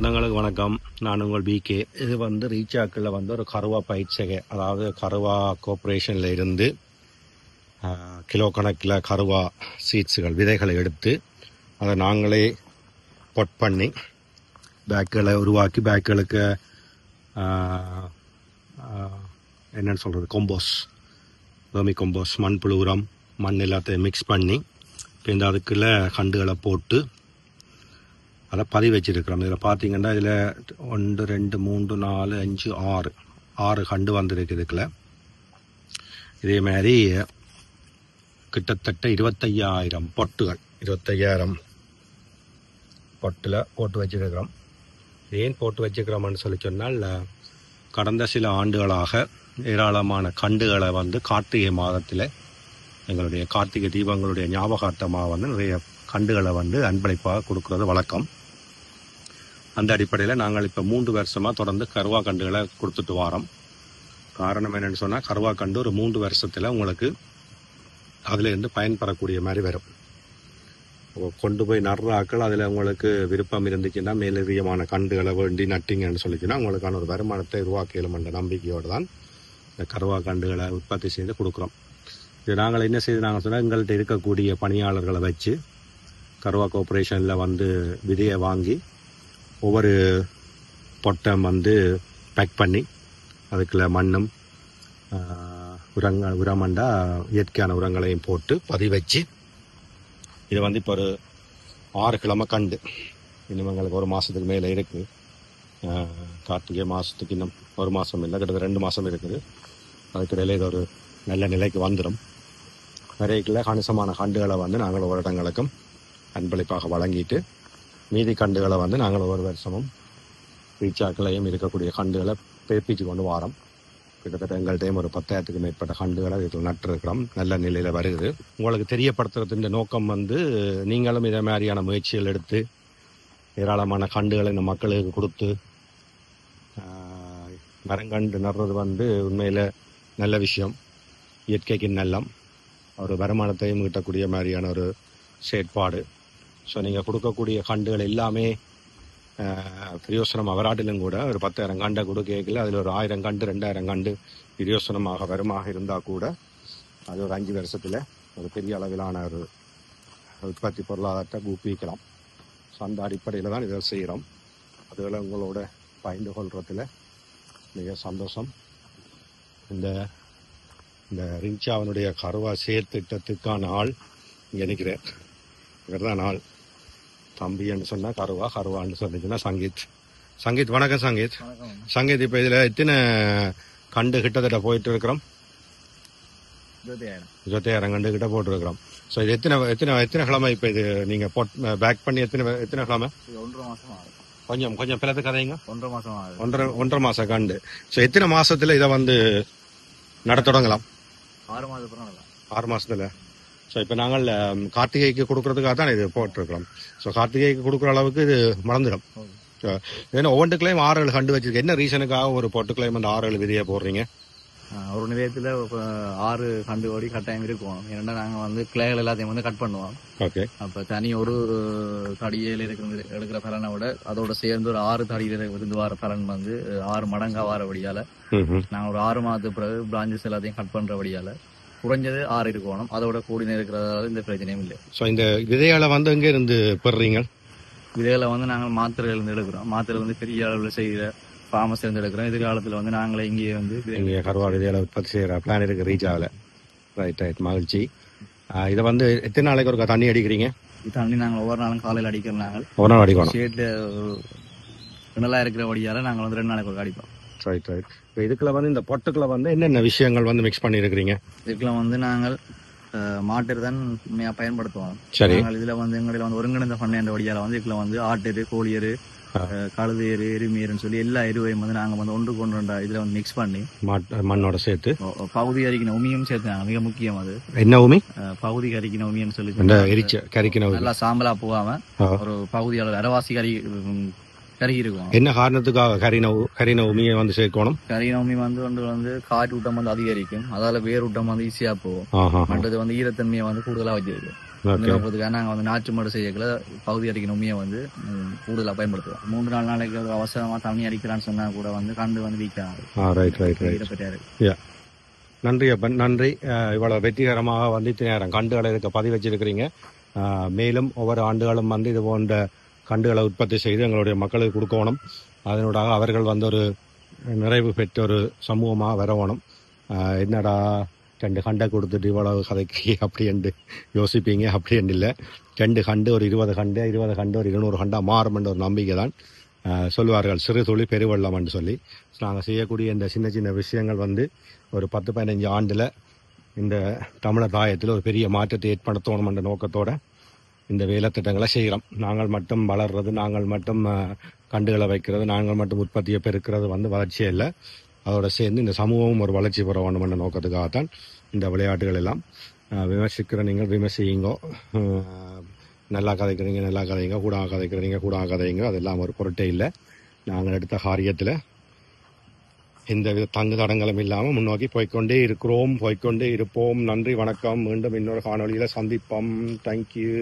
சொந்தங்களுக்கு வணக்கம். நான் உங்கள் பிகே. இது வந்து ரீசாக்கில் வந்து ஒரு கருவா பயிற்சிகை, அதாவது கருவா கோஆப்ரேஷனில் இருந்து கிலோ கணக்கில் கருவா சீட்ஸுகள் விதைகளை எடுத்து அதை நாங்களே பொட் பண்ணி பேக்குகளை உருவாக்கி பேக்குகளுக்கு என்னென்னு சொல்கிறது வெர்மி கம்போஸ் மண்புழு உரம் மண் எல்லாத்தையும் மிக்ஸ் பண்ணி இப்போ இந்த அதுக்குள்ளே கண்டுகளை போட்டு அதை பதிவு வச்சுருக்கிறோம். இதில் பார்த்தீங்கன்னா இதில் 1 2 3 4 5 6 கண்டு வந்திருக்கு. இதுக்குள்ள இதே மாதிரி கிட்டத்தட்ட 25,000 பொட்டுகள் 25,000 பொட்டில் போட்டு வச்சுருக்கிறோம். ஏன் போட்டு வச்சுக்கிறோம்னு சொல்லி சொன்னால், கடந்த சில ஆண்டுகளாக ஏராளமான கண்டுகளை வந்து கார்த்திகை மாதத்தில் எங்களுடைய கார்த்திகை தீபங்களுடைய ஞாபகார்த்தமாக வந்து நிறைய கண்டுகளை வந்து அன்பளிப்பாக கொடுக்கறது வழக்கம். அந்த அடிப்படையில் நாங்கள் இப்போ 3 வருஷமாக தொடர்ந்து கருவா கண்டுகளை கொடுத்துட்டு வரோம். காரணம் என்னென்னு சொன்னால், கருவா கண்டு ஒரு 3 வருஷத்தில் உங்களுக்கு அதிலேருந்து பயன்பெறக்கூடிய மாதிரி வரும். கொண்டு போய் நடுறாக்கள் அதில் உங்களுக்கு விருப்பம் இருந்துச்சுன்னா மேலதிகமான கண்டுகளை வேண்டி நட்டிங்கன்னு சொல்லிச்சுன்னா உங்களுக்கான ஒரு வருமானத்தை உருவாக்கலும் என்ற நம்பிக்கையோடு தான் இந்த கருவா கண்டுகளை உற்பத்தி செய்து கொடுக்குறோம். இது நாங்கள் என்ன செய்து நாங்கள் சொன்னால், எங்கள்கிட்ட இருக்கக்கூடிய பணியாளர்களை வச்சு கருவா கோஆப்ரேஷனில் வந்து விதையை வாங்கி ஒவ்வொரு பொட்டம் வந்து பேக் பண்ணி அதுக்குள்ள மண்ணும் உரமண்டா இயற்கையான உரங்களையும் போட்டு பதிவு வச்சு இதை வந்து இப்போ ஒரு 6 கிழமை கண்டு இன்னும் எங்களுக்கு 1 மாதத்துக்கு மேலே இருக்குது. கார்த்திகை மாதத்துக்கு இன்னும் 1 மாதம் இல்லை, கிட்டத்தட்ட 2 மாதம் இருக்குது. அதுக்கிடையில் இது ஒரு நல்ல நிலைக்கு வந்துடும். நிறைய கணிசமான கண்டுகளை வந்து நாங்கள் ஒவ்வொரு இடங்களுக்கும் அன்பளிப்பாக வழங்கிட்டு மீதி கண்டுகளை வந்து நாங்கள் ஒவ்வொரு வருஷமும் ரீச்சாக்களையும் இருக்கக்கூடிய கண்டுகளை பேப்பிச்சு கொண்டு வரோம். கிட்டத்தட்ட எங்கள்கிட்டையும் ஒரு 10,000க்கு மேற்பட்ட கண்டுகளை இதில் நட்டுருக்கிறோம். நல்ல நிலையில் வருது. உங்களுக்கு தெரியப்படுத்துறதுன்ற நோக்கம் வந்து, நீங்களும் இதே மாதிரியான முயற்சிகள் எடுத்து ஏராளமான கண்டுகளை இந்த மக்களுக்கு கொடுத்து மரங்கண்டு நடுறது வந்து உண்மையில் நல்ல விஷயம். இயற்கைக்கு நல்லம், ஒரு வருமானத்தையும் ஈட்டக்கூடிய மாதிரியான ஒரு செயற்பாடு. ஸோ நீங்கள் கொடுக்கக்கூடிய கண்டுகள் எல்லாமே பிரயோசனம் அவராட்டிலும் கூட ஒரு 10,000 கண்டை கொடுக்கல, அதில் ஒரு 1000 கண்டு 2000 கண்டு பிரயோசனமாக வருமாக இருந்தால் கூட அது ஒரு 5 வருஷத்தில் ஒரு பெரிய அளவிலான ஒரு உற்பத்தி பொருளாதாரத்தை ஊக்குவிக்கலாம். ஸோ அந்த அடிப்படையில் தான் இதை செய்கிறோம். அதுகளை உங்களோட பகிர்ந்து கொள்றதுல மிக சந்தோஷம். இந்த ரிங்சாவனுடைய கருவா செயற்திட்டத்துக்கான ஆள் இங்கே நிற்கிறேன். இவர் தான் ஆள். தம்பின்னு சொன்னால் கருவான்னு சொன்னீங்கன்னா சங்கீத் வணக்கம் சங்கீத். இப்போ இதில் எத்தனை கண்டு கிட்டத்தட்ட போயிட்டு இருக்கிறோம்? 25,000 கண்டு கிட்ட போட்டுருக்கிறோம். ஸோ இது எத்தனை கிழமை இப்போ இது நீங்கள் பேக் பண்ணி எத்தனை கிழமை? 1.5 மாதம். கொஞ்சம் பிறகு கதைங்க. 1.5 மாதம். 1.5 மாதம் கண்டு. ஸோ எத்தனை மாசத்துல இதை வந்து நட தொடங்கலாம்? 6 மாசத்துல. ஸோ இப்போ நாங்கள் கார்த்திகைக்கு கொடுக்கறதுக்காக தான் இது போட்டிருக்கிறோம். ஸோ கார்த்திகைக்கு கொடுக்குற அளவுக்கு இது மறந்துடும். ஏன்னா ஒவ்வொன்றுக்குலையும் 6-7 கண்டு வச்சிருக்கு. என்ன ரீசனுக்காக ஒரு பொட்டுக்குலையும் அந்த 6-7 விதையை போடுறீங்க? ஒரு நிலையத்தில் 6 கண்டு ஓடி கட்டாயம் இருக்கும். ஏன்னா நாங்கள் வந்து கிளைகள் எல்லாத்தையும் வந்து கட் பண்ணுவோம். ஓகே. அப்போ தனி ஒரு தடியில் எடுக்கிற பலனை விட அதோட சேர்ந்து ஒரு 6 தடியில் இருந்து வர பலன் வந்து 6 மடங்கா வாரபடியால் நாங்கள் ஒரு 6 மாதத்துக்கு பிறகு பிரான்ச்சஸ் எல்லாத்தையும் கட் பண்ணுறபடியால் குறைஞ்சது 6 இருக்கணும். அதோட கூடி இருக்கிறதால இந்த பிரச்சனையும் இல்லை. ஸோ இந்த விதையால வந்து எங்கே இருந்து பெறுறீங்க? விதைகளை வந்து நாங்கள் மாத்திரையில இருந்து எடுக்கிறோம். மாத்திரை வந்து பெரிய அளவில் செய்கிற ஃபார்மஸ் இருந்து எடுக்கிறோம். எதிர்காலத்தில் வந்து நாங்களே இங்கேயே வந்து கருவா விதையால உற்பத்தி செய்கிற பிளான் இருக்கு ரீச் ஆகல. ரைட் மகிழ்ச்சி. இதை வந்து எத்தனை நாளைக்கு ஒரு தண்ணி அடிக்கிறீங்க? தண்ணி நாங்கள் ஒவ்வொரு நாளும் காலையில் அடிக்கிறோம். நாங்கள் ஒரு நாள் அடிக்கணும். ஷேட்டு நல்லா இருக்கிறபடியால் நாங்கள் வந்து 2 நாளைக்கு ஒரு அடிப்போம். ரைட். இப்போ இதுக்குள்ள வந்து இந்த பொட்டுக்குள்ள வந்து என்னென்ன விஷயங்கள் வந்து மிக்ஸ் பண்ணி இருக்கிறீங்க? இதுக்குள்ள வந்து நாங்கள் மாட்டு தான் பயன்படுத்துவோம். சரி. இதுல வந்து எங்களில் வந்து ஒருங்கிணைந்த பண்ண வழியால வந்து இதுல வந்து ஆட்டு கோழியரு கழுது எரு எருமையருன்னு சொல்லி எல்லா எருவையும் வந்து நாங்க வந்து ஒன்று கொண்டு இதுல வந்து மிக்ஸ் பண்ணி மண்ணோட சேர்த்து பகுதி கறிக்கின உமியும் சேர்த்து மிக முக்கியம். அது என்ன உமி? பகுதி கறிக்கின உமின்னு சொல்லி நல்லா சாம்பலா போகாம ஒரு பகுதி அளவு அரைவாசி கருகி இருக்கும். என்ன காரணத்துக்காக கரின உமியை வந்து சேர்க்கணும்? கரின உமி வந்து காற்று ஊட்டம் வந்து அதிகரிக்கும். அதால வேர் ஊட்டம் வந்து ஈஸியா போகும். மற்றது வந்து ஈரத்தன்மையை வந்து கூடுதலா வச்சிருக்கு. நோக்கத்துக்காக நாங்கள் வந்து நாற்று மடு செய்யல பகுதி அடிக்கிற உண்மையை வந்து கூடுதலாக பயன்படுத்துவோம். 3-4 நாளைக்கு அவசரமாக தண்ணி அடிக்கிறான்னு சொன்னா கூட வந்து கண்டு வந்து வீக்காது. நன்றி அப்பன், நன்றி. இவ்வளவு வெற்றிகரமாக வந்து நேரம் கண்டுகளை இருக்க பதிவு வச்சிருக்கிறீங்க. மேலும் ஒவ்வொரு ஆண்டுகளும் வந்து இது போன்ற கண்டுகளை உற்பத்தி செய்து எங்களுடைய மக்களுக்கு கொடுக்கணும். அதனூடாக அவர்கள் வந்து ஒரு நிறைவு பெற்ற ஒரு சமூகமாக வரணும். என்னடா 2 கண்டை கொடுத்துட்டு இவ்வளவு கதைக்கு அப்படி என்று யோசிப்பீங்க. அப்படி என்று இல்லை. 2 கண்டு ஒரு 20 கண்டு, 20 கண்டு ஒரு 200 கண்டா மாறும் என்ற ஒரு நம்பிக்கை தான். சொல்வார்கள் சிறு துளி பெருவெள்ளம் என்று சொல்லி. நாங்கள் செய்யக்கூடிய இந்த சின்ன சின்ன விஷயங்கள் வந்து ஒரு 10-15 ஆண்டில் இந்த தமிழர் தாயத்தில் ஒரு பெரிய மாற்றத்தை ஏற்படுத்தணும் என்ற நோக்கத்தோடு இந்த வேலை திட்டங்களை செய்கிறோம். நாங்கள் மட்டும் வளர்றது, நாங்கள் மட்டும் கண்டுகளை வைக்கிறது, நாங்கள் மட்டும் உற்பத்தியை பெருக்கிறது வந்து வளர்ச்சியே இல்லை. அதோட சேர்ந்து இந்த சமூகமும் ஒரு வளர்ச்சி பெற வேண்டும் என்ற நோக்கத்துக்காகத்தான் இந்த விளையாட்டுகள் எல்லாம். விமர்சிக்கிற நீங்கள் விமர்சியுங்கோ, நல்லா கதைக்கிறீங்க நல்லா கதைங்க, கூடாக கதைக்கிறீங்க கூடாக கதைங்க, அதெல்லாம் ஒரு பொருட்டே இல்லை. நாங்கள் எடுத்த காரியத்தில் எந்த வித தங்கு தடங்களும் இல்லாமல் முன்னோக்கி போய்கொண்டே இருக்கிறோம், போய்கொண்டே இருப்போம். நன்றி, வணக்கம். மீண்டும் இன்னொரு காணொலியில் சந்திப்போம். தேங்க்யூ.